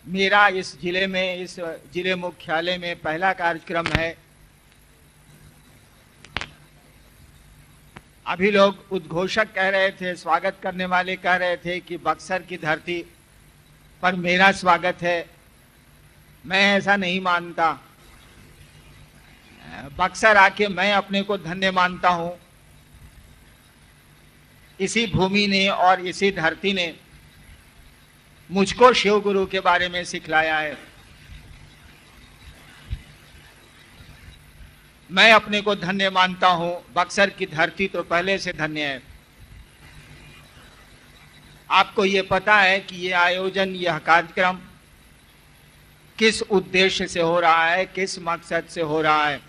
मेरा इस जिले मुख्यालय में पहला कार्यक्रम है। अभी लोग उद्घोषक कह रहे थे, स्वागत करने वाले कह रहे थे कि बक्सर की धरती पर मेरा स्वागत है। मैं ऐसा नहीं मानता। बक्सर आके मैं अपने को धन्य मानता हूं। इसी भूमि ने और इसी धरती ने मुझको शिव गुरु के बारे में सिखलाया है। मैं अपने को धन्य मानता हूं। बक्सर की धरती तो पहले से धन्य है। आपको ये पता है कि ये आयोजन, यह कार्यक्रम किस उद्देश्य से हो रहा है, किस मकसद से हो रहा है।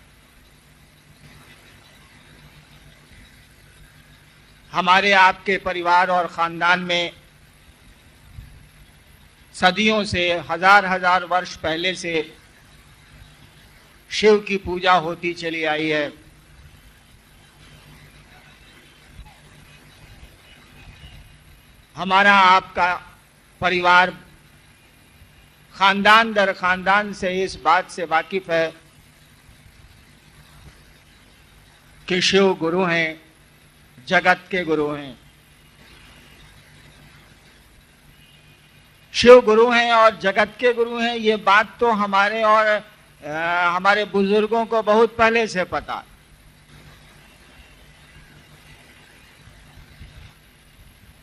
हमारे आपके परिवार और खानदान में सदियों से, हजार वर्ष पहले से शिव की पूजा होती चली आई है। हमारा आपका परिवार खानदान दर खानदान से इस बात से वाकिफ है कि शिव गुरु हैं, जगत के गुरु हैं। शिव गुरु हैं और जगत के गुरु हैं, ये बात तो हमारे और हमारे बुजुर्गों को बहुत पहले से पता है।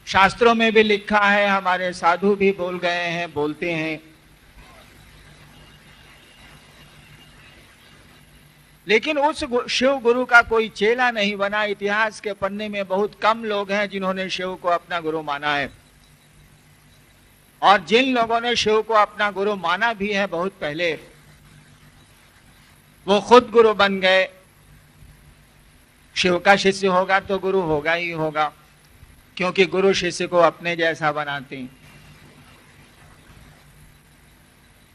शास्त्रों में भी लिखा है, हमारे साधु भी बोल गए हैं, बोलते हैं। लेकिन उस शिव गुरु का कोई चेला नहीं बना। इतिहास के पन्ने में बहुत कम लोग हैं जिन्होंने शिव को अपना गुरु माना है, और जिन लोगों ने शिव को अपना गुरु माना भी है बहुत पहले, वो खुद गुरु बन गए। शिव का शिष्य होगा तो गुरु होगा ही होगा, क्योंकि गुरु शिष्य को अपने जैसा बनाते हैं।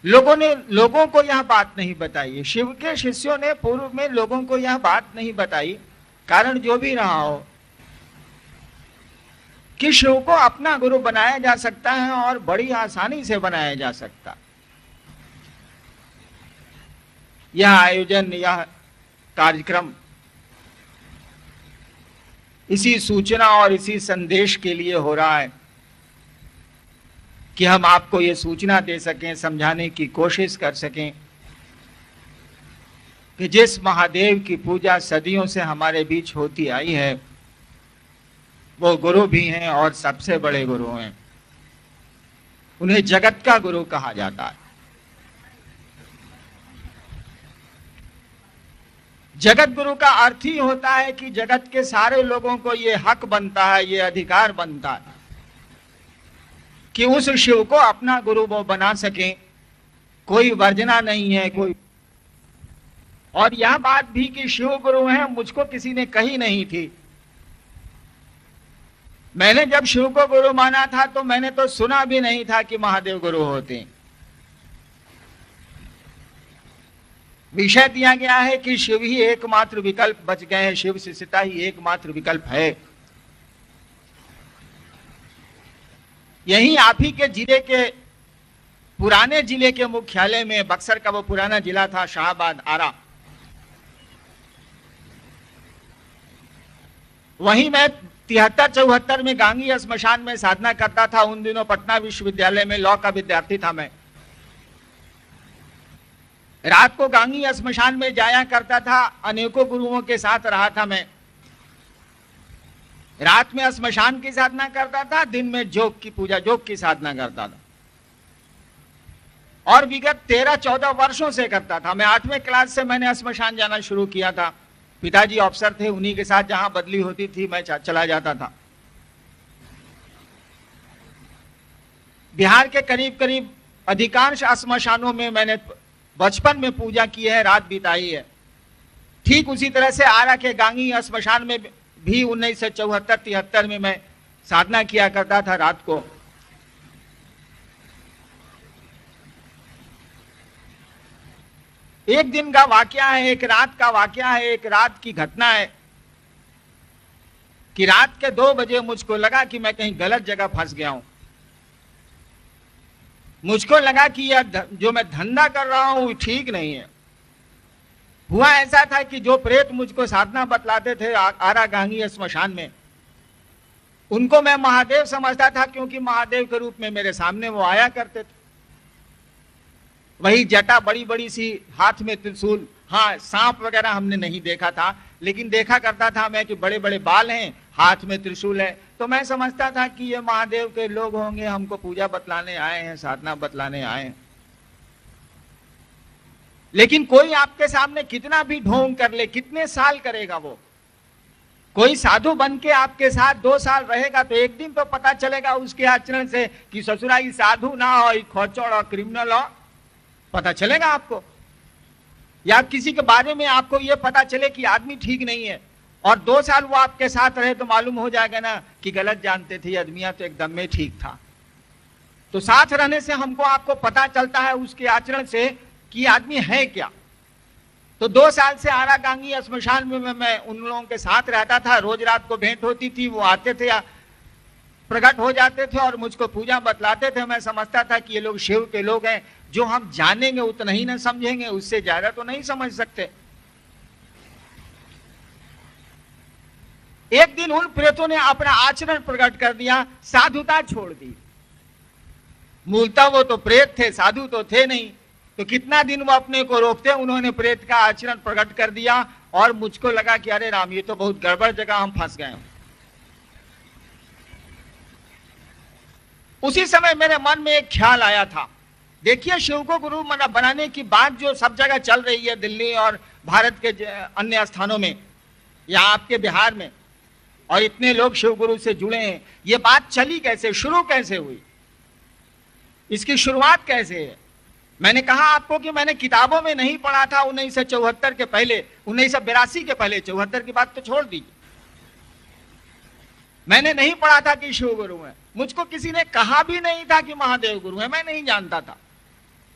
लोगों को यह बात नहीं बताई। शिव के शिष्यों ने पूर्व में लोगों को यह बात नहीं बताई, कारण जो भी रहा हो, कि शिव को अपना गुरु बनाया जा सकता है और बड़ी आसानी से बनाया जा सकता। यह आयोजन, यह कार्यक्रम इसी सूचना और इसी संदेश के लिए हो रहा है कि हम आपको ये सूचना दे सकें, समझाने की कोशिश कर सकें कि जिस महादेव की पूजा सदियों से हमारे बीच होती आई है, वो गुरु भी हैं और सबसे बड़े गुरु हैं। उन्हें जगत का गुरु कहा जाता है। जगत गुरु का अर्थ ही होता है कि जगत के सारे लोगों को ये हक बनता है, ये अधिकार बनता है कि उस शिव को अपना गुरु वो बना सकें। कोई वर्जना नहीं है कोई। और यह बात भी कि शिव गुरु हैं, मुझको किसी ने कही नहीं थी। मैंने जब शिव को गुरु माना था तो मैंने तो सुना भी नहीं था कि महादेव गुरु होते हैं। विषय दिया गया है कि शिव ही एकमात्र विकल्प बच गए हैं, शिव शिष्यता ही एकमात्र विकल्प है। यही आप ही के जिले के, पुराने जिले के मुख्यालय में, बक्सर का वो पुराना जिला था शाहबाद आरा, वहीं मैं 73-74 में गांगी श्मशान में साधना करता था। उन दिनों पटना विश्वविद्यालय में लॉ का विद्यार्थी था मैं। रात को गांगी श्मशान में जाया करता था, अनेकों गुरुओं के साथ रहा था मैं। रात में श्मशान की साधना करता था, दिन में जोग की पूजा, जोग की साधना करता था, और विगत 13-14 वर्षों से करता था। मैं 8वें क्लास से मैंने श्मशान जाना शुरू किया था। पिताजी अफसर थे, उन्हीं के साथ जहां बदली होती थी मैं चला जाता था। बिहार के करीब करीब अधिकांश श्मशानों में मैंने बचपन में पूजा की है, रात बिताई है। ठीक उसी तरह से आरा के गांगी श्मशान में भी 1974-73 में मैं साधना किया करता था रात को। एक दिन का वाकया है, एक रात का वाकया है, एक रात की घटना है कि रात के 2 बजे मुझको लगा कि मैं कहीं गलत जगह फंस गया हूं। मुझको लगा कि यह जो मैं धंधा कर रहा हूं ठीक नहीं है। हुआ ऐसा था कि जो प्रेत मुझको साधना बतलाते थे आरा गांगी स्मशान में, उनको मैं महादेव समझता था, क्योंकि महादेव के रूप में मेरे सामने वो आया करते थे। वही जटा बड़ी बड़ी सी, हाथ में त्रिशूल, हाँ सांप वगैरह हमने नहीं देखा था, लेकिन देखा करता था मैं कि बड़े बड़े बाल हैं, हाथ में त्रिशूल है, तो मैं समझता था कि ये महादेव के लोग होंगे, हमको पूजा बतलाने आए हैं, साधना बतलाने आए हैं। लेकिन कोई आपके सामने कितना भी ढोंग कर ले, कितने साल करेगा वो? कोई साधु बन के आपके साथ 2 साल रहेगा तो एक दिन तो पता चलेगा उसके आचरण से कि ससुराई साधु ना हो, खोचड़ और क्रिमिनल हो, पता चलेगा आपको। या किसी के बारे में आपको यह पता चले कि आदमी ठीक नहीं है, और 2 साल वो आपके साथ रहे तो मालूम हो जाएगा ना कि गलत जानते थे, आदमिया तो एकदम में ठीक था। तो साथ रहने से हमको आपको पता चलता है उसके आचरण से कि आदमी है क्या। तो 2 साल से आरा गांगी स्मशान में मैं उन लोगों के साथ रहता था, रोज रात को भेंट होती थी, वो आते थे या प्रकट हो जाते थे और मुझको पूजा बतलाते थे। मैं समझता था कि ये लोग शिव के लोग हैं, जो हम जानेंगे उतना ही ना समझेंगे, उससे ज्यादा तो नहीं समझ सकते। एक दिन उन प्रेतों ने अपना आचरण प्रकट कर दिया, साधुता छोड़ दी। मूलतः वो तो प्रेत थे, साधु तो थे नहीं, तो कितना दिन वो अपने को रोकते, उन्होंने प्रेत का आचरण प्रकट कर दिया। और मुझको लगा कि अरे राम, ये तो बहुत गड़बड़ जगह हम फंस गए। उसी समय मेरे मन में एक ख्याल आया था। देखिए, शिव को गुरु बनाने की बात जो सब जगह चल रही है, दिल्ली और भारत के अन्य स्थानों में, या आपके बिहार में, और इतने लोग शिव गुरु से जुड़े हैं, ये बात चली कैसे, शुरू कैसे हुई, इसकी शुरुआत कैसे है? मैंने कहा आपको कि मैंने किताबों में नहीं पढ़ा था 1974 के पहले, 1982 के पहले, 74 की बात तो छोड़ दीजिए। मैंने नहीं पढ़ा था कि शिव गुरु है, मुझको किसी ने कहा भी नहीं था कि महादेव गुरु है, मैं नहीं जानता था।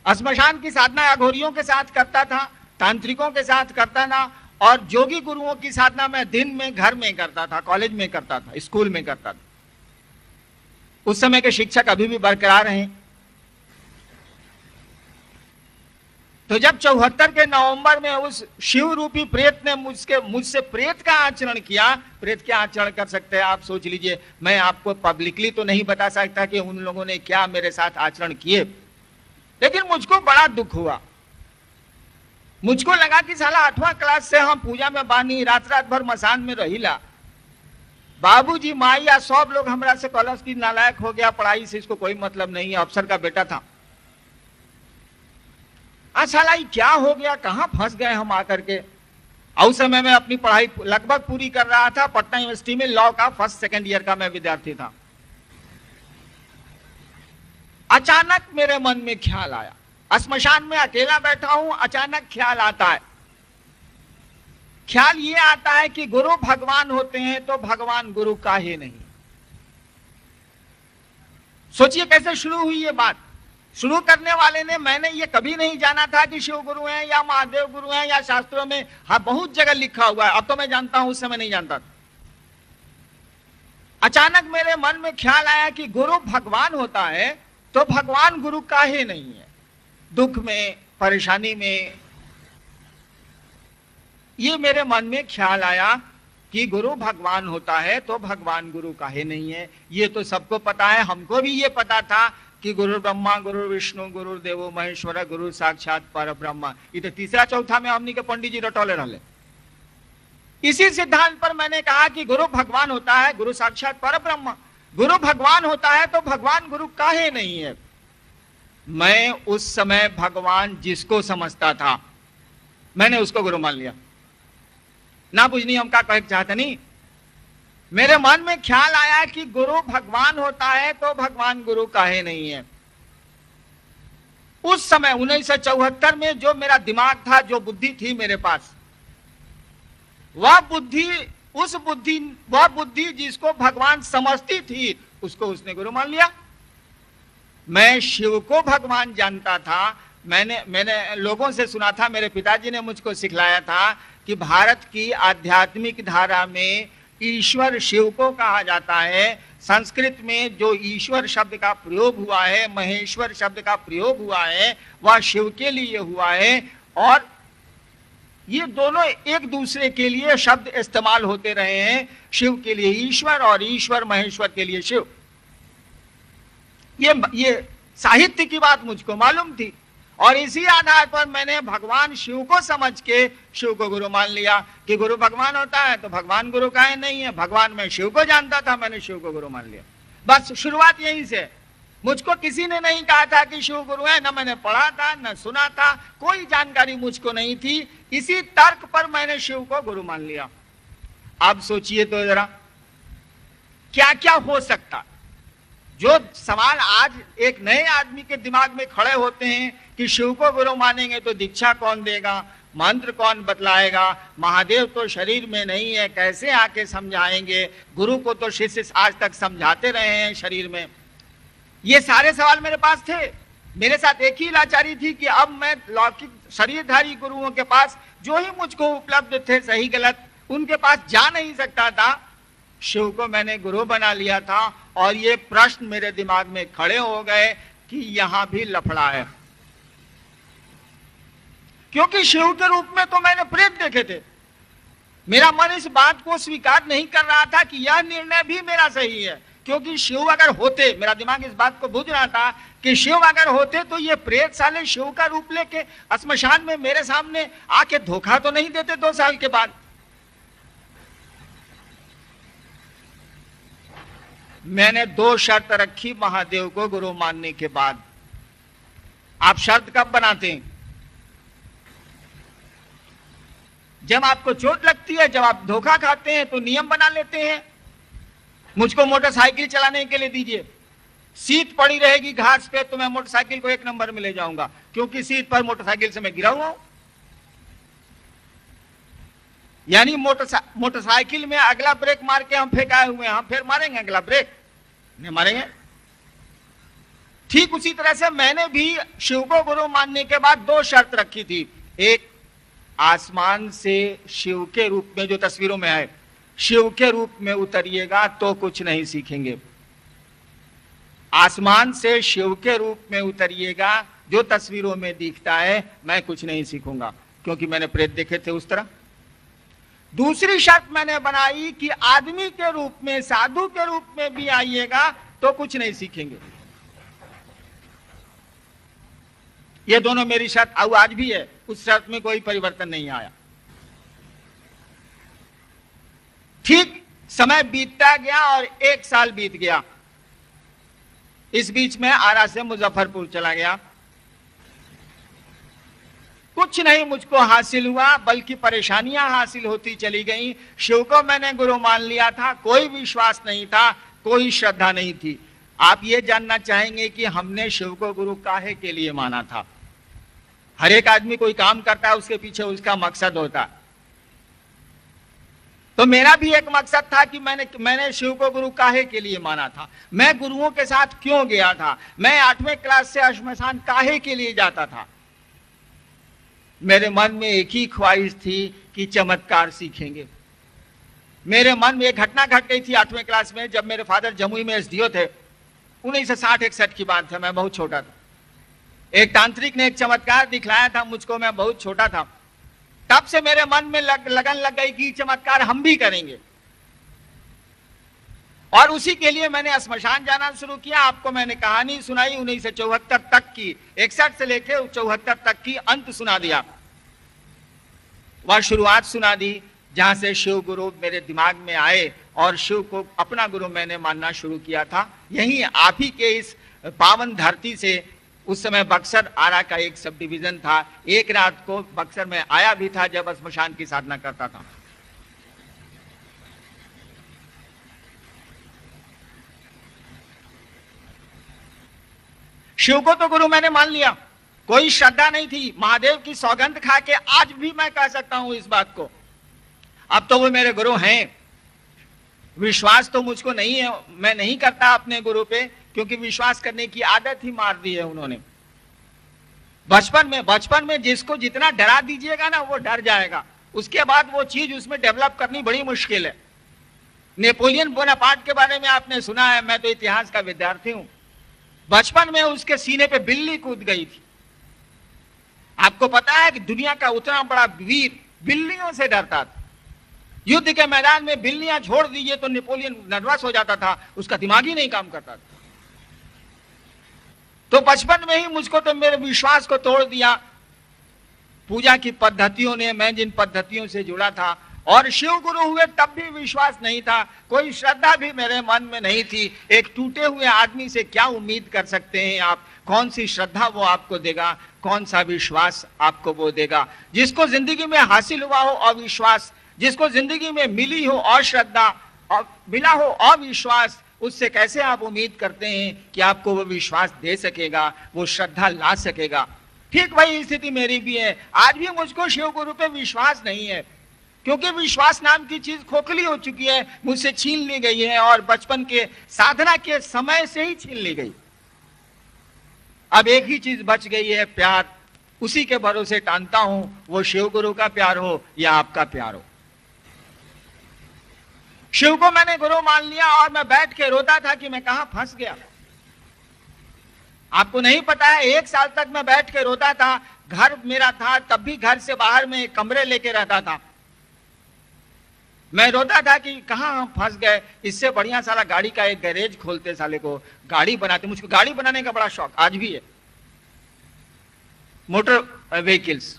श्मशान की साधना अघोरियों के साथ करता था, तांत्रिकों के साथ करता था, और जोगी गुरुओं की साधना मैं दिन में घर में करता था, कॉलेज में करता था, स्कूल में करता था। उस समय के शिक्षक अभी भी बरकरार हैं। तो जब 74 के नवंबर में उस शिव रूपी प्रेत ने मुझसे प्रेत का आचरण किया, प्रेत क्या आचरण कर सकते हैं आप सोच लीजिए। मैं आपको पब्लिकली तो नहीं बता सकता कि उन लोगों ने क्या मेरे साथ आचरण किए, लेकिन मुझको बड़ा दुख हुआ। मुझको लगा कि साला 8वां क्लास से हम पूजा में बानी, रात रात भर मसान में रहीला, बाबूजी माई या सब लोग हमरा से कॉलेज की नालायक हो गया, पढ़ाई से इसको कोई मतलब नहीं है, अफसर का बेटा था। आज साला क्या हो गया, कहां फंस गए हम आकर के। उस समय मैं अपनी पढ़ाई लगभग पूरी कर रहा था, पटना यूनिवर्सिटी में लॉ का 1st सेकंड ईयर का मैं विद्यार्थी था। अचानक मेरे मन में ख्याल आया, श्मशान में अकेला बैठा हूं, अचानक ख्याल आता है। ख्याल ये आता है कि गुरु भगवान होते हैं तो भगवान गुरु काहे नहीं। सोचिए कैसे शुरू हुई ये बात। शुरू करने वाले ने, मैंने ये कभी नहीं जाना था कि शिव गुरु हैं या महादेव गुरु हैं, या शास्त्रों में हाँ बहुत जगह लिखा हुआ है, अब तो मैं जानता हूं, उस समय नहीं जानता था। अचानक मेरे मन में ख्याल आया कि गुरु भगवान होता है तो भगवान गुरु काहे नहीं है। दुख में, परेशानी में, ये मेरे मन में ख्याल आया कि गुरु भगवान होता है तो भगवान गुरु काहे नहीं है। ये तो सबको पता है, हमको भी ये पता था कि गुरु ब्रह्मा गुरु विष्णु गुरु देवो महेश्वर गुरु साक्षात पर ब्रह्मा। ये तो तीसरा चौथा में हमनी के पंडित जी रटोले रहले। इसी सिद्धांत पर मैंने कहा कि गुरु भगवान होता है, गुरु साक्षात पर ब्रह्मा, गुरु भगवान होता है तो भगवान गुरु काहे नहीं है। मैं उस समय भगवान जिसको समझता था, मैंने उसको गुरु मान लिया। ना बुझनी हम क्या कह चाहते नहीं। मेरे मन में ख्याल आया कि गुरु भगवान होता है तो भगवान गुरु काहे नहीं है। उस समय 1974 में जो मेरा दिमाग था, जो बुद्धि थी मेरे पास, वह बुद्धि जिसको भगवान समझती थी, उसको उसने गुरु मान लिया। मैं शिव को भगवान जानता था। मैंने लोगों से सुना था, मेरे पिताजी ने मुझको सिखलाया था कि भारत की आध्यात्मिक धारा में ईश्वर शिव को कहा जाता है। संस्कृत में जो ईश्वर शब्द का प्रयोग हुआ है, महेश्वर शब्द का प्रयोग हुआ है, वह शिव के लिए हुआ है। और ये दोनों एक दूसरे के लिए शब्द इस्तेमाल होते रहे हैं, शिव के लिए ईश्वर और ईश्वर महेश्वर के लिए शिव। ये साहित्य की बात मुझको मालूम थी और इसी आधार पर मैंने भगवान शिव को समझ के शिव को गुरु मान लिया कि गुरु भगवान होता है तो भगवान गुरु काहे नहीं है। भगवान मैं शिव को जानता था, मैंने शिव को गुरु मान लिया। बस शुरुआत यहीं से। मुझको किसी ने नहीं कहा था कि शिव गुरु है, ना मैंने पढ़ा था ना सुना था, कोई जानकारी मुझको नहीं थी। इसी तर्क पर मैंने शिव को गुरु मान लिया। अब सोचिए तो जरा क्या क्या हो सकता। जो सवाल आज एक नए आदमी के दिमाग में खड़े होते हैं कि शिव को गुरु मानेंगे तो दीक्षा कौन देगा, मंत्र कौन बतलाएगा, महादेव तो शरीर में नहीं है, कैसे आके समझाएंगे, गुरु को तो शिष्य आज तक समझाते रहे हैं शरीर में। ये सारे सवाल मेरे पास थे। मेरे साथ एक ही लाचारी थी कि अब मैं लौकिक शरीरधारी गुरुओं के पास जो ही मुझको उपलब्ध थे सही गलत, उनके पास जा नहीं सकता था। शिव को मैंने गुरु बना लिया था और ये प्रश्न मेरे दिमाग में खड़े हो गए कि यहां भी लफड़ा है, क्योंकि शिव के रूप में तो मैंने प्रेत देखे थे। मेरा मन इस बात को स्वीकार नहीं कर रहा था कि यह निर्णय भी मेरा सही है, क्योंकि शिव अगर होते, मेरा दिमाग इस बात को बुझ रहा था कि शिव अगर होते तो ये प्रेत साले शिव का रूप लेके श्मशान में मेरे सामने आके धोखा तो नहीं देते 2 साल के बाद। मैंने 2 शर्त रखी महादेव को गुरु मानने के बाद। आप शर्त कब बनाते हैं? जब आपको चोट लगती है, जब आप धोखा खाते हैं तो नियम बना लेते हैं। मुझको मोटरसाइकिल चलाने के लिए दीजिए, सीट पड़ी रहेगी घास पे तो मैं मोटरसाइकिल को 1 नंबर में ले जाऊंगा, क्योंकि सीट पर मोटरसाइकिल से मैं गिरा हुआ हूं। यानी मोटरसाइकिल में अगला ब्रेक मार के हम फेंकाए हुए हैं, हम फिर मारेंगे अगला ब्रेक? नहीं मारेंगे। ठीक उसी तरह से मैंने भी शिव को गुरु मानने के बाद 2 शर्त रखी थी। एक, आसमान से शिव के रूप में जो तस्वीरों में है, शिव के रूप में उतरिएगा तो कुछ नहीं सीखेंगे। आसमान से शिव के रूप में उतरिएगा, जो तस्वीरों में दिखता है मैं कुछ नहीं सीखूंगा, क्योंकि मैंने प्रेत देखे थे उस तरह। दूसरी शर्त मैंने बनाई कि आदमी के रूप में, साधु के रूप में भी आइएगा तो कुछ नहीं सीखेंगे। ये दोनों मेरी शर्त आज भी है, उस शर्त में कोई परिवर्तन नहीं आया। ठीक समय बीतता गया और 1 साल बीत गया। इस बीच में आरा से मुजफ्फरपुर चला गया। कुछ नहीं मुझको हासिल हुआ, बल्कि परेशानियां हासिल होती चली गई। शिव को मैंने गुरु मान लिया था, कोई विश्वास नहीं था, कोई श्रद्धा नहीं थी। आप ये जानना चाहेंगे कि हमने शिव को गुरु काहे के लिए माना था? हर एक आदमी कोई काम करता है, उसके पीछे उसका मकसद होता है। तो मेरा भी एक मकसद था कि मैंने शिव को गुरु काहे के लिए माना था, मैं गुरुओं के साथ क्यों गया था, मैं 8वें क्लास से श्मशान काहे के लिए जाता था। मेरे मन में एक ही ख्वाहिश थी कि चमत्कार सीखेंगे। मेरे मन में एक घटना घट गई थी 8वें क्लास में, जब मेरे फादर जमुई में एसडीओ थे। 1960-61 की बात है, मैं बहुत छोटा था। एक तांत्रिक ने एक चमत्कार दिखलाया था मुझको, मैं बहुत छोटा था। तब से मेरे मन में लगन लग गई कि चमत्कार हम भी करेंगे, और उसी के लिए मैंने श्मशान जाना शुरू किया। आपको मैंने कहानी सुनाई 1974 तक की, 61 से लेकर 74 तक की अंत सुना दिया। वह शुरुआत सुना दी जहां से शिव गुरु मेरे दिमाग में आए और शिव को अपना गुरु मैंने मानना शुरू किया था। यही आप ही के इस पावन धरती से। उस समय बक्सर आरा का एक सब डिवीजन था। एक रात को बक्सर में आया भी था जब श्मशान की साधना करता था। शिव को तो गुरु मैंने मान लिया, कोई श्रद्धा नहीं थी। महादेव की सौगंध खा के आज भी मैं कह सकता हूं इस बात को। अब तो वो मेरे गुरु हैं। विश्वास तो मुझको नहीं है, मैं नहीं करता अपने गुरु पे, क्योंकि विश्वास करने की आदत ही मार दी है उन्होंने। बचपन में जिसको जितना डरा दीजिएगा ना वो डर जाएगा, उसके बाद वो चीज उसमें डेवलप करनी बड़ी मुश्किल है। नेपोलियन बोनापार्ट के बारे में आपने सुना है, मैं तो इतिहास का विद्यार्थी हूं। बचपन में उसके सीने पे बिल्ली कूद गई थी। आपको पता है कि दुनिया का उतना बड़ा वीर बिल्लियों से डरता था। युद्ध के मैदान में बिल्लियां छोड़ दीजिए तो नेपोलियन नर्वस हो जाता था, उसका दिमाग ही नहीं काम करता था। तो बचपन में ही मुझको तो मेरे विश्वास को तोड़ दिया पूजा की पद्धतियों ने। मैं जिन पद्धतियों से जुड़ा था और शिव गुरु हुए तब भी विश्वास नहीं था, कोई श्रद्धा भी मेरे मन में नहीं थी। एक टूटे हुए आदमी से क्या उम्मीद कर सकते हैं आप? कौन सी श्रद्धा वो आपको देगा, कौन सा विश्वास आपको वो देगा? जिसको जिंदगी में हासिल हुआ हो अविश्वास, जिसको जिंदगी में मिली हो अश्रद्धा और मिला हो अविश्वास, उससे कैसे आप उम्मीद करते हैं कि आपको वो विश्वास दे सकेगा, वो श्रद्धा ला सकेगा? ठीक वही स्थिति मेरी भी है। आज भी मुझको शिव गुरु पे विश्वास नहीं है, क्योंकि विश्वास नाम की चीज खोखली हो चुकी है, मुझसे छीन ली गई है और बचपन के साधना के समय से ही छीन ली गई। अब एक ही चीज बच गई है, प्यार। उसी के भरोसे टानता हूं, वो शिव गुरु का प्यार हो या आपका प्यार हो। शिव को मैंने गुरु मान लिया और मैं बैठ के रोता था कि मैं कहां फंस गया। आपको नहीं पता है, 1 साल तक मैं बैठ के रोता था। घर मेरा था, तब भी घर से बाहर में कमरे लेके रहता था। मैं रोता था कि कहां हम फंस गए। इससे बढ़िया साला गाड़ी का एक गैरेज खोलते, साले को गाड़ी बनाते। मुझको गाड़ी बनाने का बड़ा शौक आज भी है, मोटर व्हीकल्स।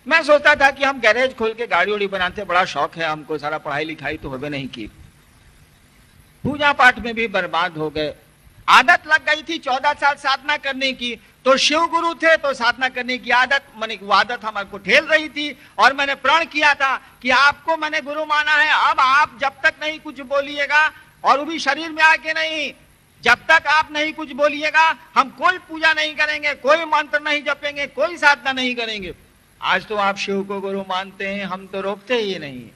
मैं सोचता था कि हम गैरेज खोल के गाड़ी उड़ी बनाते, बड़ा शौक है हमको। सारा पढ़ाई लिखाई तो होवे नहीं की, पूजा पाठ में भी बर्बाद हो गए। आदत लग गई थी 14 साल साधना करने की, तो शिव गुरु थे तो साधना करने की आदत, मैंने वो आदत हमारे को ठेल रही थी। और मैंने प्रण किया था कि आपको मैंने गुरु माना है, अब आप जब तक नहीं कुछ बोलिएगा, और वो भी शरीर में आके नहीं, जब तक आप नहीं कुछ बोलिएगा हम कोई पूजा नहीं करेंगे, कोई मंत्र नहीं जपेंगे, कोई साधना नहीं करेंगे। आज तो आप शिव को गुरु मानते हैं, हम तो रोकते ही नहीं।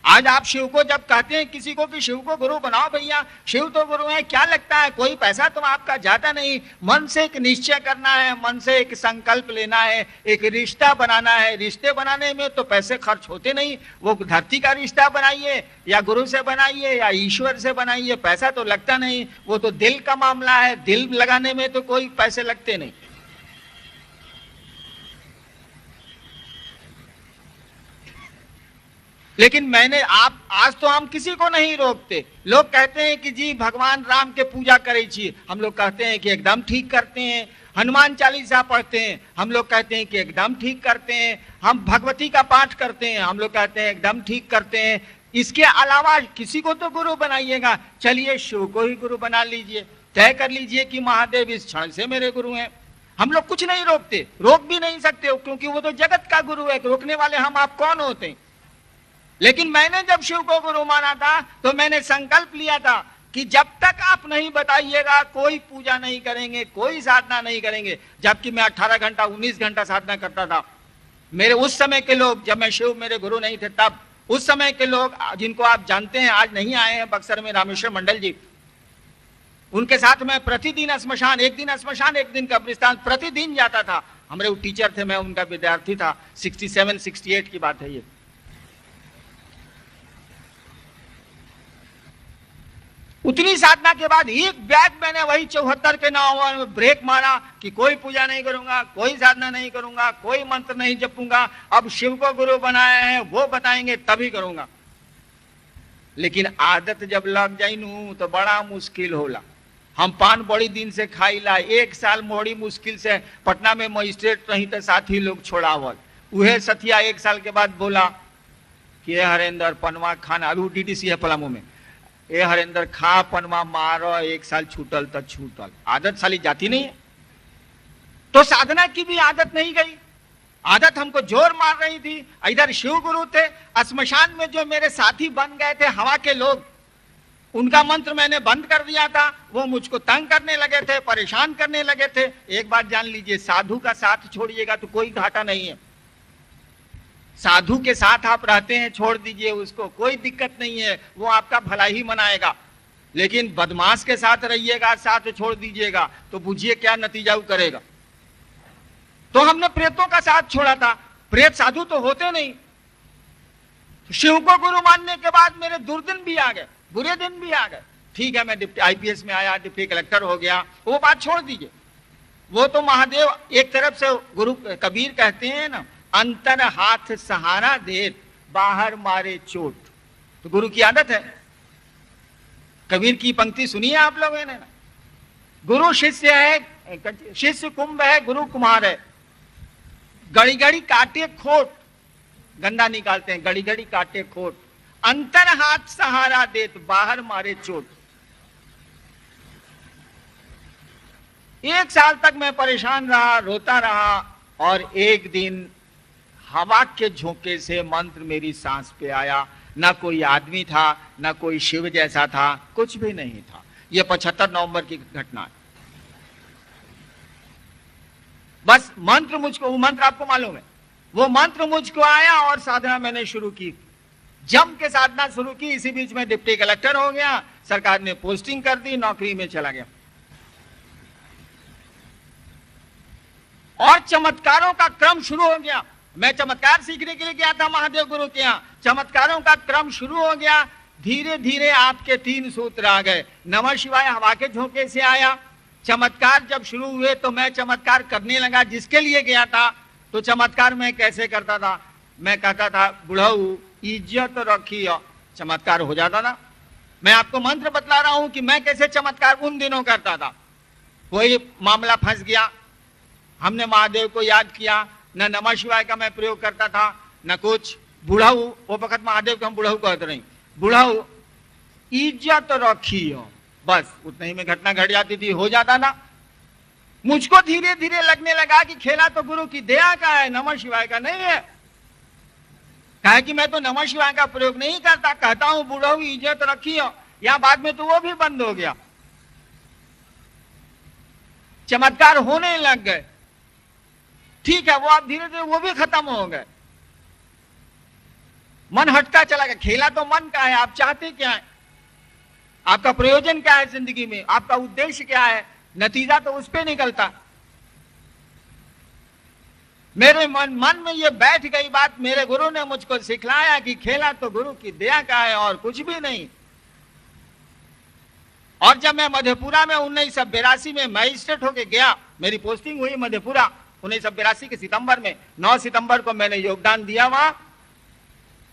आज आप शिव को जब कहते हैं किसी को कि शिव को गुरु बनाओ भैया, शिव तो गुरु है, क्या लगता है कोई पैसा तो आपका जाता नहीं। मन से एक निश्चय करना है, मन से एक संकल्प लेना है, एक रिश्ता बनाना है। रिश्ते बनाने में तो पैसे खर्च होते नहीं। वो धरती का रिश्ता बनाइए या गुरु से बनाइए या ईश्वर से बनाइए, पैसा तो लगता नहीं। वो तो दिल का मामला है, दिल लगाने में तो कोई पैसे लगते नहीं। लेकिन मैंने आप आज तो हम किसी को नहीं रोकते। लोग कहते हैं कि जी भगवान राम के पूजा करे छी, हम लोग कहते हैं कि एकदम ठीक करते हैं। हनुमान चालीसा पढ़ते हैं, हम लोग कहते हैं कि एकदम ठीक करते हैं। हम भगवती का पाठ करते हैं, हम लोग कहते हैं एकदम ठीक करते हैं। इसके अलावा किसी को तो गुरु बनाइएगा। चलिए शिव को ही गुरु बना लीजिए, तय कर लीजिए कि महादेव इस क्षण से मेरे गुरु हैं। हम लोग कुछ नहीं रोकते, रोक भी नहीं सकते, क्योंकि वो तो जगत का गुरु है। रोकने वाले हम आप कौन होते हैं? लेकिन मैंने जब शिव को गुरु माना था तो मैंने संकल्प लिया था कि जब तक आप नहीं बताइएगा कोई पूजा नहीं करेंगे, कोई साधना नहीं करेंगे। जबकि मैं 18 घंटा 19 घंटा साधना करता था। मेरे उस समय के लोग, जब मैं शिव मेरे गुरु नहीं थे तब, उस समय के लोग जिनको आप जानते हैं, आज नहीं आए हैं बक्सर में, रामेश्वर मंडल जी, उनके साथ मैं प्रतिदिन श्मशान, एक दिन श्मशान एक दिन कब्रिस्तान, प्रतिदिन जाता था। हमारे वो टीचर थे, मैं उनका विद्यार्थी था। 67-68 की बात है ये। उतनी साधना के बाद एक बैग मैंने वही 74 के नंबर में ब्रेक मारा कि कोई पूजा नहीं करूंगा, कोई साधना नहीं करूंगा, कोई मंत्र नहीं जपूंगा। अब शिव को गुरु बनाया है, वो बताएंगे तभी करूंगा। लेकिन आदत जब लग जाई नू तो बड़ा मुश्किल होला। हम पान बड़ी दिन से खाईला, 1 साल मोड़ी मुश्किल से पटना में मजिस्ट्रेट रही तो साथी लोग छोड़ावल। उहे सथिया 1 साल के बाद बोला कि हरेंद्र पनवा खाना, अभी डीडीसी है पलामू में, ए हरेंद्र खा पनवा मारो, 1 साल छूटल तो छूटल। आदत साली जाती नहीं है। तो साधना की भी आदत नहीं गई, आदत हमको जोर मार रही थी। इधर शिव गुरु थे, श्मशान में जो मेरे साथी बन गए थे हवा के लोग, उनका मंत्र मैंने बंद कर दिया था। वो मुझको तंग करने लगे थे, परेशान करने लगे थे। एक बात जान लीजिए, साधु का साथ छोड़िएगा तो कोई घाटा नहीं है। साधु के साथ आप रहते हैं, छोड़ दीजिए उसको, कोई दिक्कत नहीं है, वो आपका भला ही मनाएगा। लेकिन बदमाश के साथ रहिएगा, साथ छोड़ दीजिएगा तो बुझिए क्या नतीजा वो करेगा। तो हमने प्रेतों का साथ छोड़ा था। प्रेत साधु तो होते नहीं, शिव को गुरु मानने के बाद मेरे दुर्दिन भी आ गए, बुरे दिन भी आ गए। ठीक है, मैं डिप्टी आईपीएस में आया, डिप्टी कलेक्टर हो गया, वो बात छोड़ दीजिए। वो तो महादेव एक तरफ से गुरु कबीर कहते हैं ना, अंतर हाथ सहारा दे बाहर मारे चोट। तो गुरु की आदत है। कबीर की पंक्ति सुनी है आप लोगों ने ना, गुरु शिष्य है, शिष्य कुंभ है, गुरु कुम्हार है। गड़ी गड़ी काटे खोट, गंदा निकालते हैं, गड़ी गड़ी काटे खोट। अंतर हाथ सहारा देत बाहर मारे चोट। 1 साल तक मैं परेशान रहा, रोता रहा, और एक दिन हवा के झोंके से मंत्र मेरी सांस पे आया। ना कोई आदमी था, ना कोई शिव जैसा था, कुछ भी नहीं था। यह 75 नवंबर की घटना है। बस मंत्र मुझको, वो मंत्र आपको मालूम है, वो मंत्र मुझको आया और साधना मैंने शुरू की, जम के साधना शुरू की। इसी बीच में डिप्टी कलेक्टर हो गया, सरकार ने पोस्टिंग कर दी, नौकरी में चला गया। और चमत्कारों का क्रम शुरू हो गया। मैं चमत्कार सीखने के लिए गया था महादेव गुरु के यहाँ, चमत्कारों का क्रम शुरू हो गया। धीरे धीरे आपके 3 सूत्र आ गए। नमः शिवाय हवा के झोंके से आया। चमत्कार जब शुरू हुए तो मैं चमत्कार करने लगा जिसके लिए गया था। तो चमत्कार मैं कैसे करता था, मैं कहता था बुढ़ऊ इज्जत रखियो, चमत्कार हो जाता था। मैं आपको मंत्र बतला रहा हूं कि मैं कैसे चमत्कार उन दिनों करता था। वही मामला फंस गया। हमने महादेव को याद किया, न नमः शिवाय का मैं प्रयोग करता था, न कुछ। बुढ़ऊ, वो वक्त महादेव को हम बुढ़ऊ कहते नहीं, बुढ़ऊ इज्जत रखियो, बस उतने ही में घटना घट जाती थी, हो जाता ना। मुझको धीरे धीरे लगने लगा कि खेला तो गुरु की दया का है, नमः शिवाय का नहीं है। कहा कि मैं तो नमः शिवाय का प्रयोग नहीं करता, कहता हूं बुढ़ऊ इज्जत रखियो। या बाद में तो वो भी बंद हो गया। चमत्कार होने लग गए, ठीक है, वो अब धीरे धीरे वो भी खत्म हो गए। मन हटता चला गया। खेला तो मन का है, आप चाहते क्या है, आपका प्रयोजन क्या है जिंदगी में, आपका उद्देश्य क्या है, नतीजा तो उस पे निकलता। मेरे मन में ये बैठ गई बात, मेरे गुरु ने मुझको सिखलाया कि खेला तो गुरु की दया का है और कुछ भी नहीं। और जब मैं मधेपुरा में 1982 में मजिस्ट्रेट होके गया, मेरी पोस्टिंग हुई मधेपुरा 1982 के सितंबर में। 9 सितंबर को मैंने योगदान दिया वहां।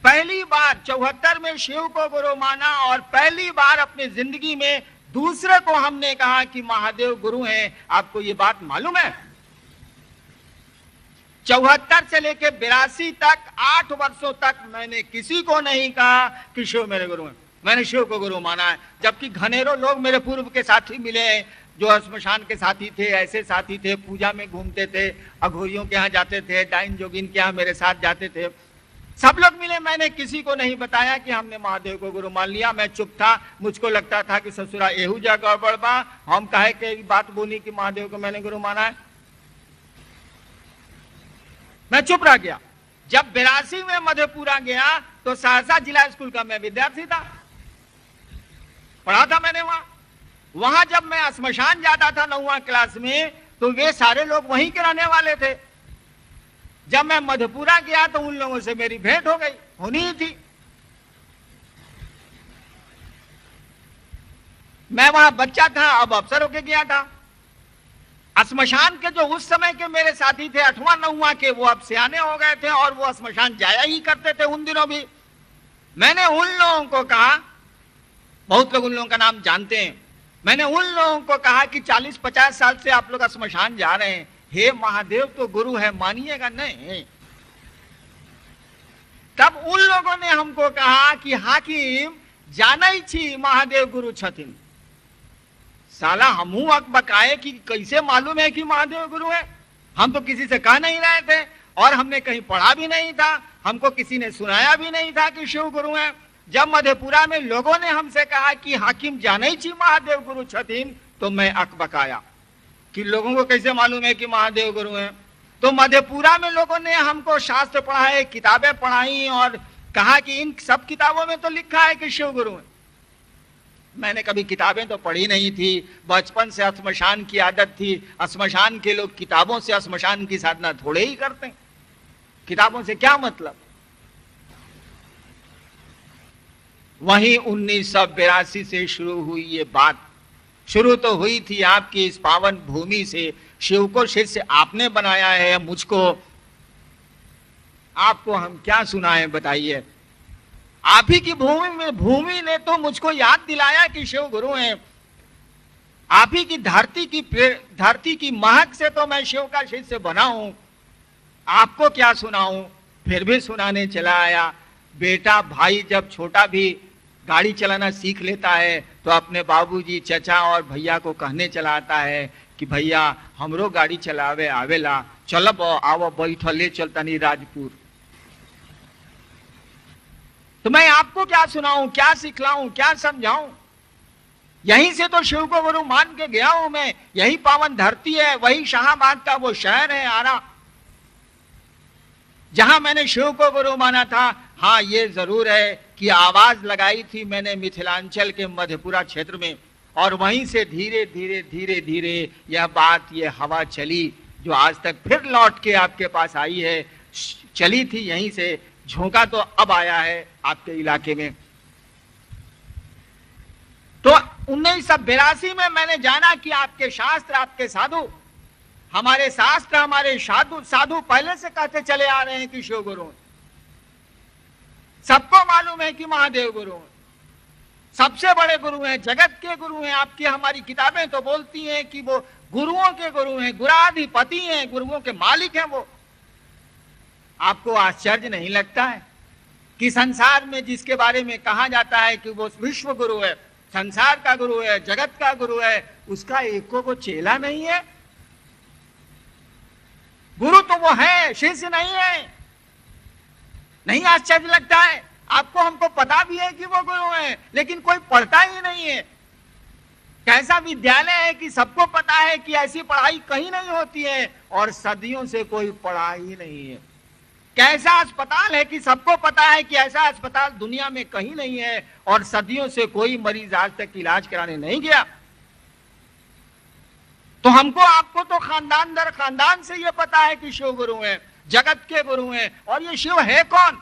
पहली बार 74 में शिव को गुरु माना, और पहली बार अपनी जिंदगी में दूसरे को हमने कहा कि महादेव गुरु हैं। आपको ये बात मालूम है, 74 से लेकर 82 तक 8 वर्षों तक मैंने किसी को नहीं कहा कि शिव मेरे गुरु हैं। मैंने शिव को गुरु माना है। जबकि घनेरों लोग मेरे पूर्व के साथी मिले हैं, जो श्मशान के साथी थे, ऐसे साथी थे, पूजा में घूमते थे, अघोरियों के यहाँ जाते थे, डाइन जोगिन के यहाँ मेरे साथ जाते थे, सब लोग मिले। मैंने किसी को नहीं बताया कि हमने महादेव को गुरु मान लिया। मैं चुप था। मुझको लगता था कि ससुरा एहू जा गड़बड़ बा, हम कहे के बात बोली कि महादेव को मैंने गुरु माना है। मैं चुप रह गया। जब 82 में मधेपुरा गया तो सहरसा जिला स्कूल का मैं विद्यार्थी था, पढ़ा था मैंने वहां जब मैं श्मशान जाता था 9वीं क्लास में, तो वे सारे लोग वहीं के रहने वाले थे। जब मैं मधेपुरा गया तो उन लोगों से मेरी भेंट हो गई, होनी ही थी। मैं वहां बच्चा था, अब अफसर होके गया था। श्मशान के जो उस समय के मेरे साथी थे 8वां 9वां के, वो अब सियाने हो गए थे और वो श्मशान जाया ही करते थे उन दिनों भी। मैंने उन लोगों को कहा, बहुत लोग उन लोगों का नाम जानते हैं, मैंने उन लोगों को कहा कि 40-50 साल से आप लोग श्मशान जा रहे हैं, हे महादेव तो गुरु है, मानिएगा नहीं? तब उन लोगों ने हमको कहा कि हाकिम जानै छी महादेव गुरु छथिन। साला हमू अक बकाए कि कैसे मालूम है कि महादेव गुरु है? हम तो किसी से कह नहीं रहे थे और हमने कहीं पढ़ा भी नहीं था, हमको किसी ने सुनाया भी नहीं था कि शिव गुरु है। जब मधेपुरा में लोगों ने हमसे कहा कि हाकिम जानै छी महादेव गुरु छथिन, तो मैं अक बकाया कि लोगों को कैसे मालूम है कि महादेव गुरु हैं। तो मधेपुरा में लोगों ने हमको शास्त्र पढ़ाए, किताबें पढ़ाई और कहा कि इन सब किताबों में तो लिखा है कि शिव गुरु हैं। मैंने कभी किताबें तो पढ़ी नहीं थी, बचपन से श्मशान की आदत थी। श्मशान के लोग किताबों से श्मशान की साधना थोड़े ही करते हैं, किताबों से क्या मतलब। वहीं 1982 से शुरू हुई ये बात। शुरू तो हुई थी आपकी इस पावन भूमि से, शिव को शिष्य आपने बनाया है, मुझको आपको हम क्या सुनाएं बताइए। आप ही की भूमि ने तो मुझको याद दिलाया कि शिव गुरु हैं। आप ही की धरती की महक से तो मैं शिव का शिष्य बना हूं। आपको क्या सुनाऊं, फिर भी सुनाने चला आया। बेटा भाई जब छोटा भी गाड़ी चलाना सीख लेता है तो अपने बाबूजी, चचा और भैया को कहने चला आता है कि भैया हमरो गाड़ी चलावे आवेला, चलब आवो बैठ ले चलता नहीं राजपुर। तो मैं आपको क्या सुनाऊं, क्या सिखलाऊं, क्या समझाऊं। यहीं से तो शिव को गुरु मान के गया हूं मैं। यही पावन धरती है, वही शाहबाद का वो शहर है आरा, जहां मैंने शिव को गुरु माना था। हाँ ये जरूर है कि आवाज लगाई थी मैंने मिथिलांचल के मधेपुरा क्षेत्र में, और वहीं से धीरे धीरे धीरे धीरे यह बात, ये हवा चली जो आज तक फिर लौट के आपके पास आई है। चली थी यहीं से, झोंका तो अब आया है आपके इलाके में। तो 1982 में मैंने जाना कि आपके शास्त्र, आपके साधु, हमारे शास्त्र, हमारे साधु पहले से कहते चले आ रहे हैं कि शिव गुरु। सबको मालूम है कि महादेव गुरु सबसे बड़े गुरु हैं, जगत के गुरु हैं। आपकी हमारी किताबें तो बोलती हैं कि वो गुरुओं के गुरु हैं, गुराधिपति हैं, गुरुओं के मालिक हैं वो। आपको आश्चर्य नहीं लगता है कि संसार में जिसके बारे में कहा जाता है कि वो विश्व गुरु है, संसार का गुरु है, जगत का गुरु है, उसका एको को चेला नहीं है। गुरु तो वो है, शिष्य नहीं है। नहीं आश्चर्य लगता है आपको? हमको पता भी है कि वो गुरु है, लेकिन कोई पढ़ता ही नहीं है। कैसा विद्यालय है कि सबको पता है कि ऐसी पढ़ाई कहीं नहीं होती है और सदियों से कोई पढ़ा ही नहीं है। कैसा अस्पताल है कि सबको पता है कि ऐसा अस्पताल दुनिया में कहीं नहीं है और सदियों से कोई मरीज आज तक इलाज कराने नहीं गया। तो हमको आपको तो खानदान दर खानदान से ये पता है कि शिव गुरु हैं, जगत के गुरु हैं। और ये शिव है कौन?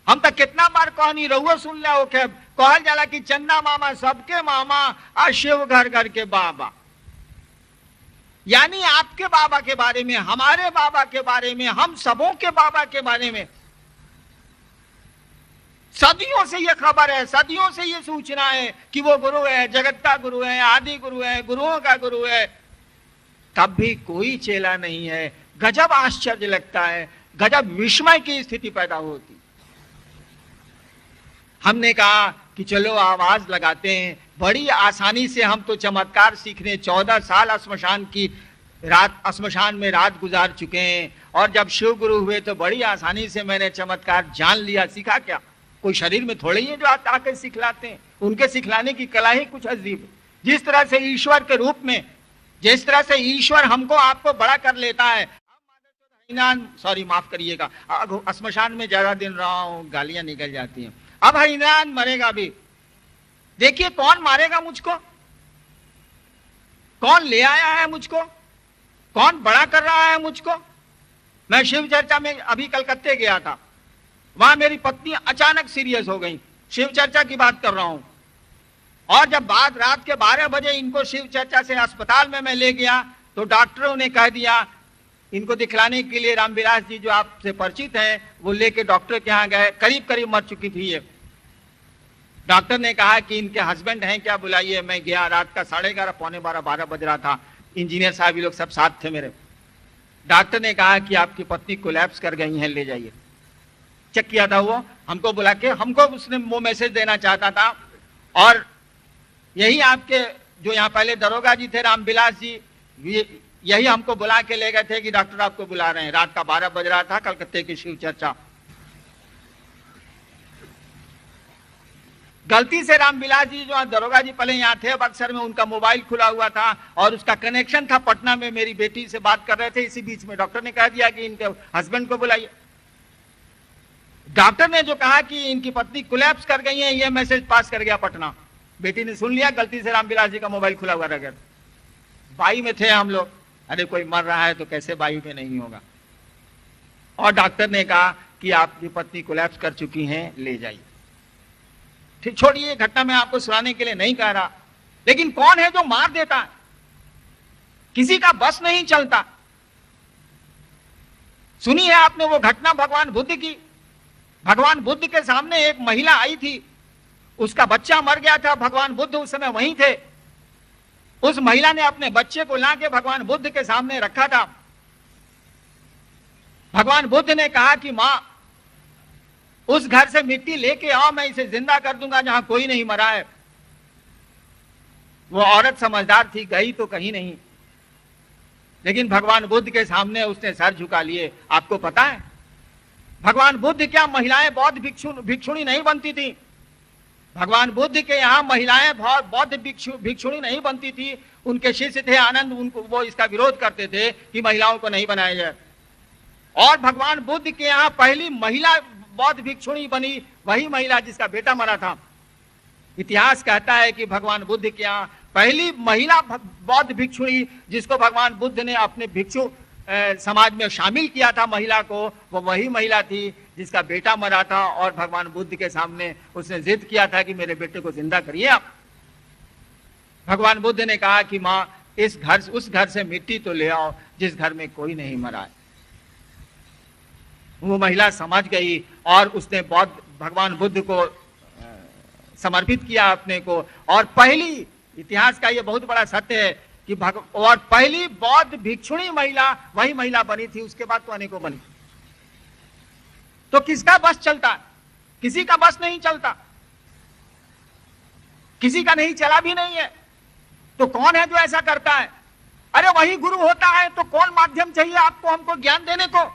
हम तो कितना बार कहानी रहुआ सुन लिया हो, कहल जाला कि चंदा मामा सबके मामा और शिव घर घर के बाबा। यानी आपके बाबा के बारे में, हमारे बाबा के बारे में, हम सबों के बाबा के बारे में सदियों से ये खबर है, सदियों से ये सूचना है कि वो गुरु है, जगत का गुरु है, आदि गुरु है, गुरुओं का गुरु है। तब भी कोई चेला नहीं है। गजब आश्चर्य लगता है, गजब विस्मय की स्थिति पैदा होती। हमने कहा कि चलो आवाज लगाते हैं। बड़ी आसानी से हम तो चमत्कार सीखने 14 साल श्मशान में रात गुजार चुके हैं। और जब शिव गुरु हुए तो बड़ी आसानी से मैंने चमत्कार जान लिया। सीखा क्या? कोई शरीर में थोड़े ही है जो आके सिखलाते हैं। उनके सिखलाने की कला ही कुछ अजीब है। जिस तरह से ईश्वर के रूप में, जिस तरह से ईश्वर हमको आपको बड़ा कर लेता है। सॉरी माफ करिएगा, श्मशान में ज्यादा दिन रहा हूं, गालियां निकल जाती हैं। अब हरिनारायण मरेगा भी। देखिए कौन मारेगा मुझको, कौन ले आया है मुझको, कौन बड़ा कर रहा है मुझको। मैं शिव चर्चा में अभी कलकत्ते गया था, वहां मेरी पत्नी अचानक सीरियस हो गई। शिव चर्चा की बात कर रहा हूं। और जब बात रात के 12 बजे इनको शिव चर्चा से अस्पताल में मैं ले गया तो डॉक्टरों ने कह दिया, इनको दिखलाने के लिए रामविलास जी जो आपसे परिचित हैं वो लेके डॉक्टर के यहाँ गए। करीब करीब मर चुकी थी ये। डॉक्टर ने कहा कि इनके हस्बैंड हैं क्या, बुलाइए। मैं गया, रात का 11:30 पौने 12 बज रहा था। इंजीनियर साहब ये लोग सब साथ थे मेरे। डॉक्टर ने कहा कि आपकी पत्नी कोलैप्स कर गई हैं, ले जाइए। चेक किया था वो, हमको बुला के, हमको उसने वो मैसेज देना चाहता था। और यही आपके जो यहाँ पहले दरोगा जी थे रामविलास जी, यही हमको बुला के ले गए थे कि डॉक्टर आपको बुला रहे हैं। रात का 12 बज रहा था, कलकत्ते की शिव चर्चा। गलती से रामविलास जी जो दरोगा जी पहले यहाँ थे बक्सर में, उनका मोबाइल खुला हुआ था और उसका कनेक्शन था पटना में। मेरी बेटी से बात कर रहे थे, इसी बीच में डॉक्टर ने कह दिया कि इनके हस्बैंड को बुलाइए। डॉक्टर ने जो कहा कि इनकी पत्नी कोलैप्स कर गई है, ये मैसेज पास कर गया पटना। बेटी ने सुन लिया, गलती से रामविलास जी का मोबाइल खुला हुआ रह गया। बाई में थे हम लोग, अरे कोई मर रहा है तो कैसे बाई में नहीं होगा। और डॉक्टर ने कहा कि आपकी पत्नी कोलैप्स कर चुकी हैं, ले जाइए। ठीक, छोड़िए ये घटना मैं आपको सुनाने के लिए नहीं कह रहा, लेकिन कौन है जो मार देता है? किसी का बस नहीं चलता। सुनी है आपने वो घटना भगवान बुद्ध की? भगवान बुद्ध के सामने एक महिला आई थी, उसका बच्चा मर गया था, भगवान बुद्ध उस समय वहीं थे। उस महिला ने अपने बच्चे को लाके भगवान बुद्ध के सामने रखा था। भगवान बुद्ध ने कहा कि मां, उस घर से मिट्टी लेके आओ, मैं इसे जिंदा कर दूंगा जहां कोई नहीं मरा है। वो औरत समझदार थी, गई तो कहीं नहीं, लेकिन भगवान बुद्ध के सामने उसने सर झुका लिए। आपको पता है भगवान बुद्ध क्या महिलाएं बौद्ध भिक्षुणी नहीं बनती थी? भगवान बुद्ध के यहाँ महिलाएं बौद्ध भिक्षुणी नहीं बनती थी। उनके शिष्य थे आनंद, उनको वो इसका विरोध करते थे कि महिलाओं को नहीं बनाया जाए। और भगवान बुद्ध के यहाँ पहली महिला बौद्ध भिक्षुणी बनी वही महिला जिसका बेटा मरा था। इतिहास कहता है कि भगवान बुद्ध के यहाँ पहली महिला बौद्ध भिक्षुणी जिसको भगवान बुद्ध ने अपने भिक्षु समाज में शामिल किया था महिला को, वो वही महिला थी जिसका बेटा मरा था। और भगवान बुद्ध के सामने उसने जिद किया था कि मेरे बेटे को जिंदा करिए आप। भगवान बुद्ध ने कहा कि मां, उस घर से मिट्टी तो ले आओ जिस घर में कोई नहीं मरा है। वो महिला समझ गई और उसने भगवान बुद्ध को समर्पित किया अपने को। और पहली, इतिहास का ये बहुत बड़ा सत्य है कि और पहली बौद्ध भिक्षुणी महिला वही महिला बनी थी। उसके बाद तो अनेकों बनी। तो किसका बस चलता है? किसी का बस नहीं चलता, किसी का नहीं चला भी नहीं है। तो कौन है जो ऐसा करता है? अरे वही गुरु होता है। तो कौन माध्यम चाहिए आपको, हमको ज्ञान देने को?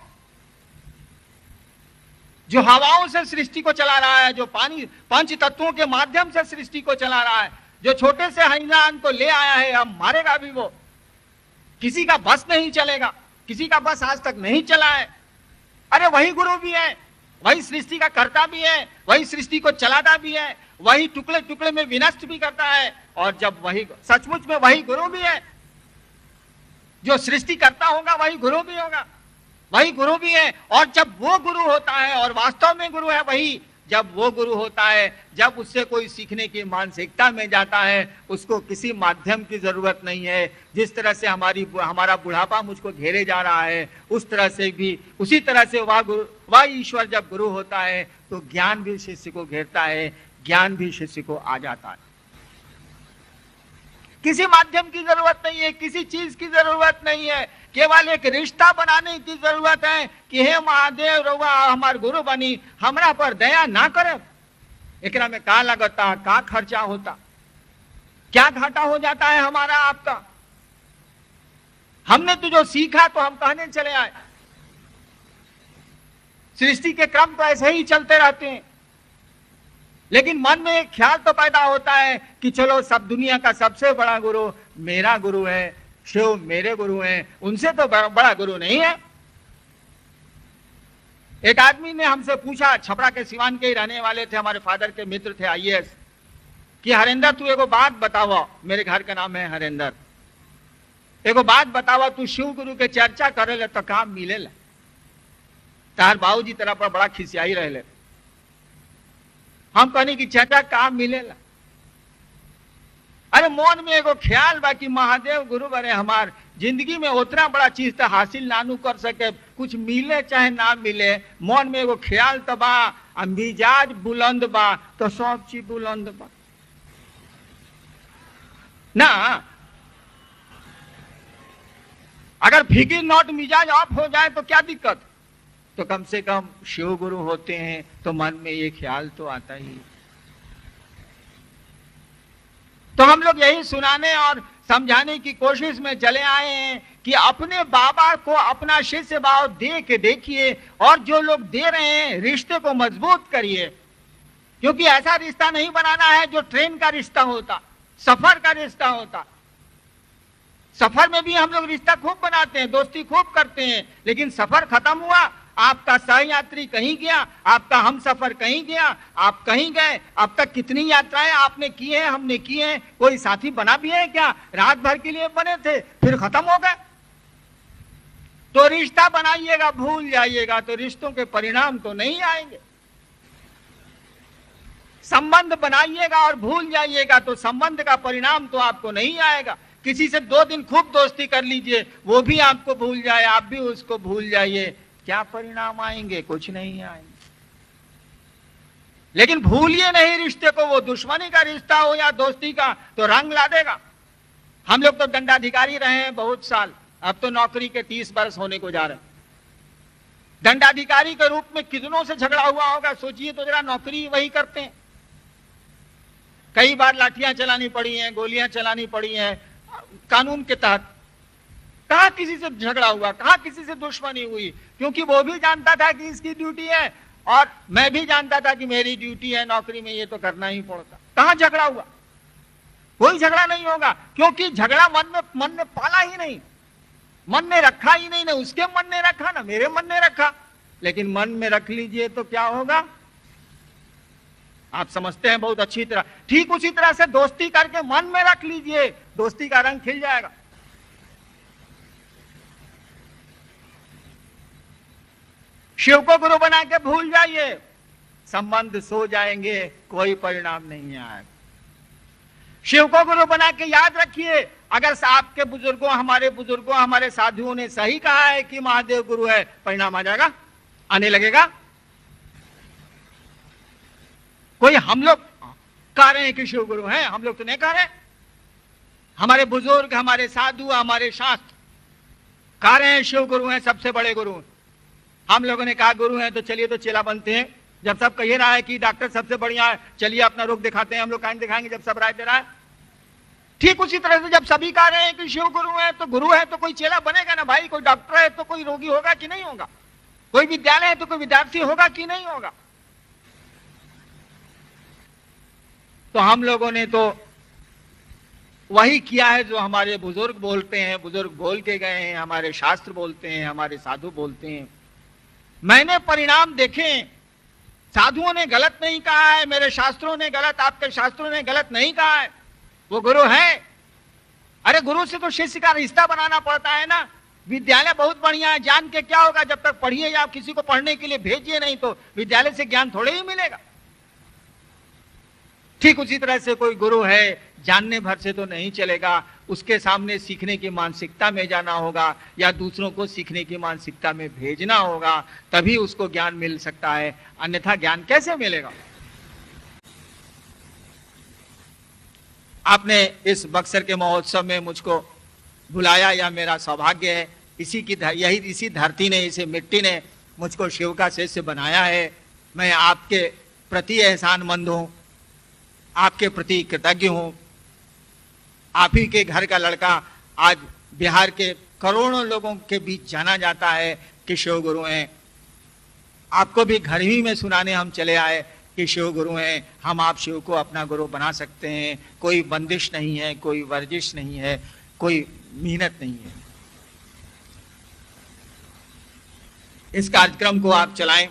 जो हवाओं से सृष्टि को चला रहा है, जो पानी पंच तत्वों के माध्यम से सृष्टि को चला रहा है, जो छोटे से हैवान को ले आया है, हम मारेगा भी वो। किसी का बस नहीं चलेगा, किसी का बस आज तक नहीं चला है। अरे वही गुरु भी है, वही सृष्टि का कर्ता भी है, वही सृष्टि को चलाता भी है, वही टुकड़े टुकड़े में विनष्ट भी करता है। और जब वही सचमुच में वही गुरु भी है, जो सृष्टि करता होगा वही गुरु भी होगा, वही गुरु भी है। और जब वो गुरु होता है, और वास्तव में गुरु है वही, जब वो गुरु होता है, जब उससे कोई सीखने की मानसिकता में जाता है, उसको किसी माध्यम की जरूरत नहीं है। जिस तरह से हमारा बुढ़ापा मुझको घेरे जा रहा है, उस तरह से भी, उसी तरह से वह ईश्वर जब गुरु होता है तो ज्ञान भी शिष्य को घेरता है, ज्ञान भी शिष्य को आ जाता है। किसी माध्यम की जरूरत नहीं है, किसी चीज की जरूरत नहीं है, केवल एक रिश्ता बनाने की जरूरत है कि हे महादेव रउआ हमार गुरु बनी, हमरा पर दया ना करे। एकरा में का लगता, का खर्चा होता, क्या घाटा हो जाता है हमारा आपका। हमने तो जो सीखा तो हम कहने चले आए। सृष्टि के क्रम तो ऐसे ही चलते रहते हैं, लेकिन मन में एक ख्याल तो पैदा होता है कि चलो सब दुनिया का सबसे बड़ा गुरु मेरा गुरु है, शिव मेरे गुरु हैं, उनसे तो बड़ा गुरु नहीं है। एक आदमी ने हमसे पूछा, छपरा के सिवान के ही रहने वाले थे, हमारे फादर के मित्र थे आईएएस, कि हरेंद्र तू एगो बात बतावा, मेरे घर का नाम है हरेंद्र, एगो बात बतावा, तू शिव गुरु के चर्चा करे तो काम मिलेला। तार बाबूजी तेरा पर बड़ा खिसियाई रहे। हम कहनी कि चर्चा काम मिलेला। अरे मन में एगो ख्याल बा कि महादेव गुरु बने हमार जिंदगी में उतना बड़ा चीज तो हासिल नानू कर सके, कुछ मिले चाहे ना मिले, मन में एगो ख्याल तो बा, मिजाज बुलंद बा तो सब चीज बुलंद बा ना। अगर फिकिर नॉट मिजाज ऑफ हो जाए तो क्या दिक्कत? तो कम से कम शिव गुरु होते हैं तो मन में ये ख्याल तो आता ही। तो हम लोग यही सुनाने और समझाने की कोशिश में चले आए हैं कि अपने बाबा को अपना शिष्य भाव दे के देखिए, और जो लोग दे रहे हैं रिश्ते को मजबूत करिए, क्योंकि ऐसा रिश्ता नहीं बनाना है जो ट्रेन का रिश्ता होता, सफर का रिश्ता होता। सफर में भी हम लोग रिश्ता खूब बनाते हैं, दोस्ती खूब करते हैं, लेकिन सफर खत्म हुआ, आपका सहयात्री कहीं गया, आपका हम सफर कहीं गया, आप कहीं गए। अब तक कितनी यात्राएं आपने की हैं, हमने की हैं, कोई साथी बना भी है क्या? रात भर के लिए बने थे फिर खत्म हो गए। तो रिश्ता बनाइएगा, भूल जाइएगा तो रिश्तों के परिणाम तो नहीं आएंगे। संबंध बनाइएगा और भूल जाइएगा तो संबंध का परिणाम तो आपको नहीं आएगा। किसी से 2 दिन खूब दोस्ती कर लीजिए, वो भी आपको भूल जाए, आप भी उसको भूल जाइए, क्या परिणाम आएंगे? कुछ नहीं आएंगे। लेकिन भूलिए नहीं रिश्ते को, वो दुश्मनी का रिश्ता हो या दोस्ती का, तो रंग ला देगा। हम लोग तो दंडाधिकारी रहे हैं बहुत साल, अब तो नौकरी के 30 वर्ष होने को जा रहे हैं। दंडाधिकारी के रूप में कितनों से झगड़ा हुआ होगा, सोचिए तो जरा। नौकरी वही करते हैं। कई बार लाठियां चलानी पड़ी हैं, गोलियां चलानी पड़ी हैं कानून के तहत। कहां किसी से झगड़ा हुआ, कहां किसी से दुश्मनी हुई, क्योंकि वो भी जानता था कि इसकी ड्यूटी है और मैं भी जानता था कि मेरी ड्यूटी है नौकरी में, ये तो करना ही पड़ता। कहां झगड़ा हुआ? कोई झगड़ा नहीं होगा, क्योंकि झगड़ा मन में पाला ही नहीं, मन में रखा ही नहीं। ना उसके मन में रखा, ना मेरे मन में रखा। लेकिन मन में रख लीजिए तो क्या होगा, आप समझते हैं बहुत अच्छी तरह। ठीक उसी तरह से दोस्ती करके मन में रख लीजिए, दोस्ती का रंग खिल जाएगा। शिव को गुरु बना के भूल जाइए, संबंध सो जाएंगे, कोई परिणाम नहीं आएगा। शिव को गुरु बना के याद रखिए, अगर आपके बुजुर्गों, हमारे साधुओं ने सही कहा है कि महादेव गुरु है, परिणाम आ जाएगा, आने लगेगा। कोई हम लोग कह रहे हैं कि शिव गुरु हैं, हम लोग तो नहीं कह रहे। हमारे बुजुर्ग, हमारे साधु, हमारे शास्त्र कह रहे हैं शिव गुरु हैं, सबसे बड़े गुरु। हम लोगों ने कहा गुरु हैं तो चलिए तो चेला बनते हैं। जब सब कह रहा है कि डॉक्टर सबसे बढ़िया है, चलिए अपना रोग दिखाते हैं, हम लोग काहे दिखाएंगे जब सब राय दे रहा है। ठीक उसी तरह से जब सभी कह रहे हैं कि शिव गुरु है तो कोई चेला बनेगा ना भाई। कोई डॉक्टर है तो कोई रोगी होगा कि नहीं होगा, कोई विद्यालय है तो कोई विद्यार्थी होगा कि नहीं होगा। तो हम लोगों ने तो वही किया है जो हमारे बुजुर्ग बोलते हैं, बुजुर्ग बोल के गए हैं, हमारे शास्त्र बोलते हैं, हमारे साधु बोलते हैं। मैंने परिणाम देखे, साधुओं ने गलत नहीं कहा है, मेरे शास्त्रों ने गलत, आपके शास्त्रों ने गलत नहीं कहा है, वो गुरु है। अरे गुरु से तो शिष्य का रिश्ता बनाना पड़ता है ना। विद्यालय बहुत बढ़िया है, जान के क्या होगा, जब तक पढ़िए या किसी को पढ़ने के लिए भेजिए नहीं तो विद्यालय से ज्ञान थोड़े ही मिलेगा। ठीक उसी तरह से कोई गुरु है, जानने भर से तो नहीं चलेगा, उसके सामने सीखने की मानसिकता में जाना होगा या दूसरों को सीखने की मानसिकता में भेजना होगा, तभी उसको ज्ञान मिल सकता है, अन्यथा ज्ञान कैसे मिलेगा। आपने इस बक्सर के महोत्सव में मुझको बुलाया, यह मेरा सौभाग्य है। इसी धरती ने, इसी मिट्टी ने मुझको शिव का शिष्य बनाया है। मैं आपके प्रति एहसानमंद हूं, आपके प्रति कृतज्ञ हूं। आप ही के घर का लड़का आज बिहार के करोड़ों लोगों के बीच जाना जाता है कि शिव गुरु हैं। आपको भी घर ही में सुनाने हम चले आए कि शिव गुरु हैं, हम आप शिव को अपना गुरु बना सकते हैं। कोई बंदिश नहीं है, कोई वर्जिश नहीं है, कोई मेहनत नहीं है। इस कार्यक्रम को आप चलाएं।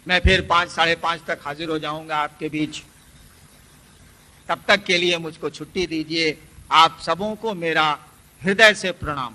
मैं फिर 5, साढ़े 5 तक हाजिर हो जाऊंगा आपके बीच। तब तक के लिए मुझको छुट्टी दीजिए। आप सबों को मेरा हृदय से प्रणाम।